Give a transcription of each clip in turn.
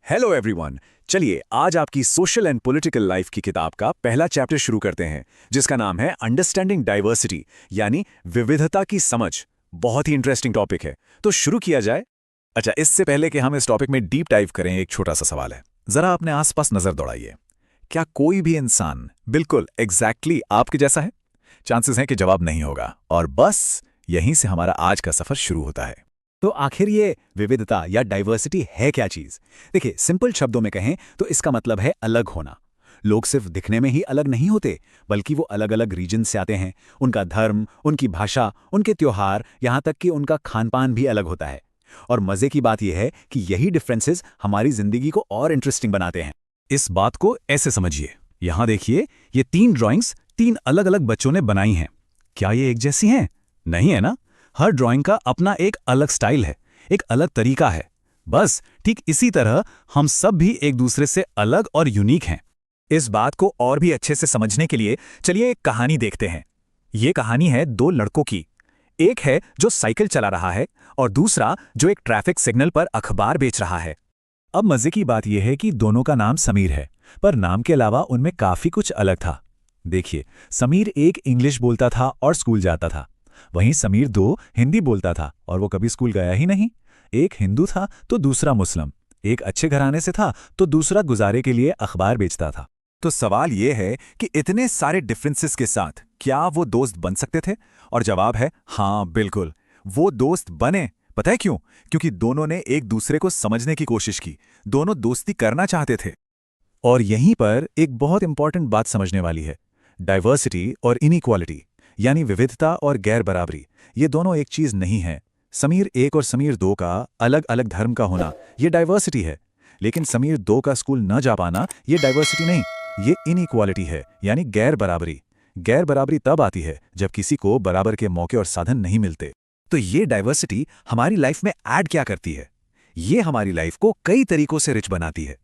Hello everyone. चलिए आज आपकी सोशल एंड पॉलिटिकल लाइफ की किताब का पहला चैप्टर शुरू करते हैं, जिसका नाम है अंडरस्टैंडिंग डाइवर्सिटी, यानी विविधता की समझ। बहुत ही इंटरेस्टिंग टॉपिक है, तो शुरू किया जाए। अच्छा, इससे पहले कि हम इस टॉपिक में डीप डाइव करें, एक छोटा सा सवाल है। जरा अपने आसपास नजर दौड़ाइए। क्या कोई भी इंसान बिल्कुल एग्जैक्टली आपके जैसा है? चांसेस हैं कि जवाब नहीं होगा, और बस यहीं से हमारा आज का सफर शुरू होता है। तो आखिर ये विविधता या डाइवर्सिटी है क्या चीज? देखिए, सिंपल शब्दों में कहें तो इसका मतलब है अलग होना। लोग सिर्फ दिखने में ही अलग नहीं होते, बल्कि वो अलग अलग रीजन से आते हैं। उनका धर्म, उनकी भाषा, उनके त्योहार, यहाँ तक कि उनका खान पान भी अलग होता है। और मजे की बात यह है कि यही डिफरेंसेस हमारी जिंदगी को और इंटरेस्टिंग बनाते हैं। इस बात को ऐसे समझिए, यहाँ देखिए, ये 3 ड्राइंग्स 3 अलग अलग बच्चों ने बनाई हैं। क्या ये एक जैसी हैं? नहीं है ना। हर ड्राइंग का अपना एक अलग स्टाइल है, एक अलग तरीका है। बस ठीक इसी तरह हम सब भी एक दूसरे से अलग और यूनिक हैं। इस बात को और भी अच्छे से समझने के लिए चलिए एक कहानी देखते हैं। ये कहानी है 2 लड़कों की। एक है जो साइकिल चला रहा है और दूसरा जो एक ट्रैफिक सिग्नल पर अखबार बेच रहा है। अब मजे की बात यह है कि दोनों का नाम समीर है, पर नाम के अलावा उनमें काफी कुछ अलग था। देखिए, समीर एक इंग्लिश बोलता था और स्कूल जाता था। वहीं समीर 2 हिंदी बोलता था और वो कभी स्कूल गया ही नहीं। एक हिंदू था तो दूसरा मुस्लिम। एक अच्छे घराने से था तो दूसरा गुजारे के लिए अखबार बेचता था। तो सवाल ये है कि इतने सारे डिफरेंसेस के साथ क्या वो दोस्त बन सकते थे? और जवाब है हाँ, बिल्कुल। वो दोस्त बने। पता है क्यों? क्योंकि दोनों ने एक दूसरे को समझने की कोशिश की। दोनों दोस्ती करना चाहते थे। और यहीं पर एक बहुत इंपॉर्टेंट बात समझने वाली है। डाइवर्सिटी और इनइक्वालिटी, यानी विविधता और गैर बराबरी, ये दोनों एक चीज नहीं है। समीर 1 और समीर 2 का अलग अलग धर्म का होना, ये डाइवर्सिटी है। लेकिन समीर 2 का स्कूल न जा पाना, ये डाइवर्सिटी नहीं, ये इनइक्वालिटी है, यानी गैर बराबरी। गैर बराबरी तब आती है जब किसी को बराबर के मौके और साधन नहीं मिलते। तो ये डाइवर्सिटी हमारी लाइफ में ऐड क्या करती है? ये हमारी लाइफ को कई तरीकों से रिच बनाती है।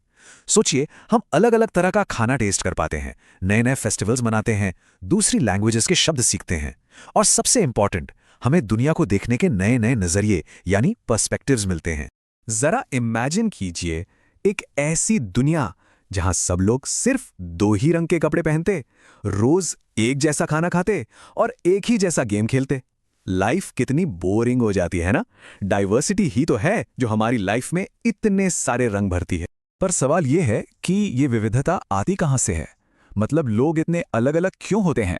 सोचिए, हम अलग अलग तरह का खाना टेस्ट कर पाते हैं, नए नए फेस्टिवल्स मनाते हैं, दूसरी लैंग्वेजेस के शब्द सीखते हैं, और सबसे इंपॉर्टेंट, हमें दुनिया को देखने के नए नए नजरिए यानी पर्सपेक्टिव्स मिलते हैं। जरा इमेजिन कीजिए एक ऐसी दुनिया जहां सब लोग सिर्फ 2 ही रंग के कपड़े पहनते, रोज एक जैसा खाना खाते और एक ही जैसा गेम खेलते। लाइफ कितनी बोरिंग हो जाती है ना? डाइवर्सिटी ही तो है जो हमारी लाइफ में इतने सारे रंग भरती है। पर सवाल यह है कि ये विविधता आती कहां से है? मतलब लोग इतने अलग अलग क्यों होते हैं?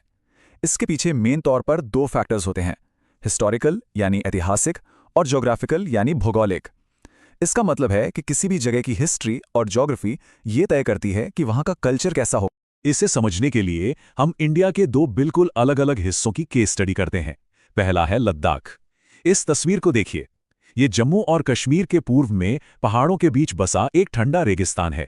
इसके पीछे मेन तौर पर 2 फैक्टर्स होते हैं, हिस्टोरिकल यानी ऐतिहासिक और ज्योग्राफिकल यानी भौगोलिक। इसका मतलब है कि किसी भी जगह की हिस्ट्री और ज्योग्राफी ये तय करती है कि वहां का कल्चर कैसा हो। इसे समझने के लिए हम इंडिया के 2 बिल्कुल अलग अलग हिस्सों की केस स्टडी करते हैं। पहला है लद्दाख। इस तस्वीर को देखिए। ये जम्मू और कश्मीर के पूर्व में पहाड़ों के बीच बसा एक ठंडा रेगिस्तान है।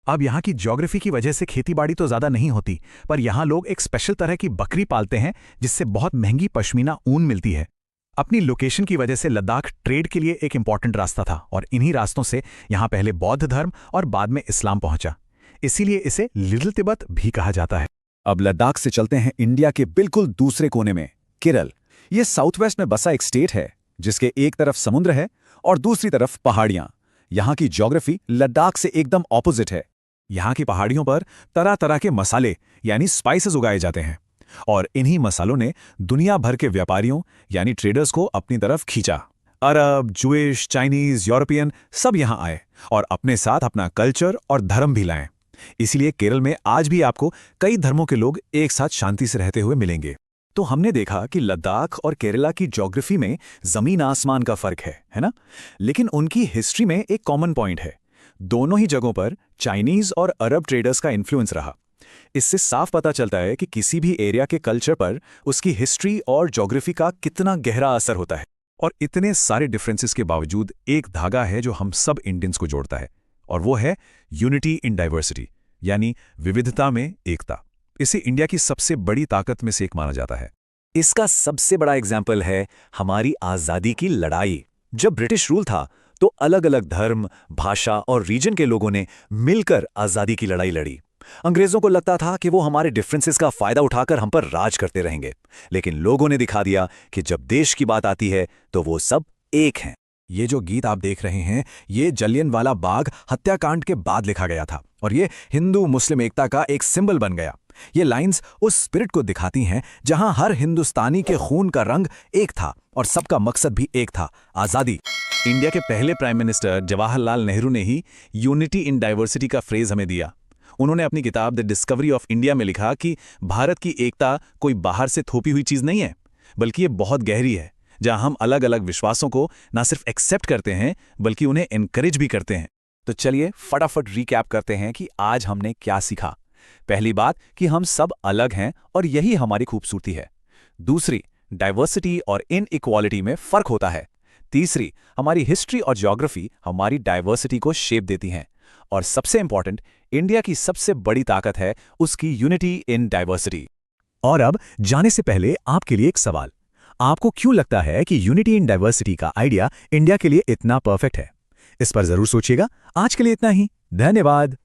अब यहाँ की ज्योग्राफी की वजह से खेतीबाड़ी तो ज्यादा नहीं होती, पर यहाँ लोग एक स्पेशल तरह की बकरी पालते हैं जिससे बहुत महंगी पश्मीना ऊन मिलती है। अपनी लोकेशन की वजह से लद्दाख ट्रेड के लिए एक इंपॉर्टेंट रास्ता था, और इन्हीं रास्तों से यहाँ पहले बौद्ध धर्म और बाद में इस्लाम पहुंचा। इसीलिए इसे लिटिल तिब्बत भी कहा जाता है। अब लद्दाख से चलते हैं इंडिया के बिल्कुल दूसरे कोने में, केरल। ये साउथ वेस्ट में बसा एक स्टेट है जिसके एक तरफ समुद्र है और दूसरी तरफ पहाड़ियां। यहाँ की ज्योग्राफी लद्दाख से एकदम ऑपोजिट है। यहाँ की पहाड़ियों पर तरह तरह के मसाले यानी स्पाइसेस उगाए जाते हैं, और इन्हीं मसालों ने दुनिया भर के व्यापारियों यानी ट्रेडर्स को अपनी तरफ खींचा। अरब, जूइश, चाइनीज, यूरोपियन सब यहाँ आए और अपने साथ अपना कल्चर और धर्म भी लाए। इसीलिए केरल में आज भी आपको कई धर्मों के लोग एक साथ शांति से रहते हुए मिलेंगे। तो हमने देखा कि लद्दाख और केरला की ज्योग्राफी में जमीन आसमान का फर्क है ना? लेकिन उनकी हिस्ट्री में एक कॉमन पॉइंट है। दोनों ही जगहों पर चाइनीज और अरब ट्रेडर्स का इन्फ्लुएंस रहा। इससे साफ पता चलता है कि किसी भी एरिया के कल्चर पर उसकी हिस्ट्री और ज्योग्राफी का कितना गहरा असर होता है। और इतने सारे डिफरेंसेस के बावजूद एक धागा है जो हम सब इंडियंस को जोड़ता है, और वो है यूनिटी इन डाइवर्सिटी, यानी विविधता में एकता। इसे इंडिया की सबसे बड़ी ताकत में से एक माना जाता है। इसका सबसे बड़ा एग्जाम्पल है हमारी आज़ादी की लड़ाई। जब ब्रिटिश रूल था तो अलग अलग धर्म, भाषा और रीजन के लोगों ने मिलकर आज़ादी की लड़ाई लड़ी। अंग्रेजों को लगता था कि वो हमारे डिफरेंसेस का फायदा उठाकर हम पर राज करते रहेंगे, लेकिन लोगों ने दिखा दिया कि जब देश की बात आती है तो वो सब एक हैं। ये जो गीत आप देख रहे हैं, ये जलियनवाला बाग हत्याकांड के बाद लिखा गया था और ये हिंदू मुस्लिम एकता का एक सिंबल बन गया। ये लाइंस उस स्पिरिट को दिखाती हैं जहां हर हिंदुस्तानी के खून का रंग एक था और सबका मकसद भी एक था, आज़ादी। इंडिया के पहले प्राइम मिनिस्टर जवाहरलाल नेहरू ने ही यूनिटी इन डाइवर्सिटी का फ्रेज हमें दिया। उन्होंने अपनी किताब द डिस्कवरी ऑफ इंडिया में लिखा कि भारत की एकता कोई बाहर से थोपी हुई चीज नहीं है, बल्कि ये बहुत गहरी है, जहां हम अलग अलग विश्वासों को ना सिर्फ एक्सेप्ट करते हैं बल्कि उन्हें एनकरेज भी करते हैं। तो चलिए फटाफट रिकैप करते हैं कि आज हमने क्या सीखा। पहली बात कि हम सब अलग हैं और यही हमारी खूबसूरती है। दूसरी, डाइवर्सिटी और इनइक्वालिटी में फर्क होता है। तीसरी, हमारी हिस्ट्री और ज्योग्राफी हमारी डाइवर्सिटी को शेप देती हैं। और सबसे इंपॉर्टेंट, इंडिया की सबसे बड़ी ताकत है उसकी यूनिटी इन डाइवर्सिटी। और अब जाने से पहले आपके लिए एक सवाल। आपको क्यों लगता है कि यूनिटी इन डाइवर्सिटी का आइडिया इंडिया के लिए इतना परफेक्ट है? इस पर जरूर सोचिएगा। आज के लिए इतना ही। धन्यवाद।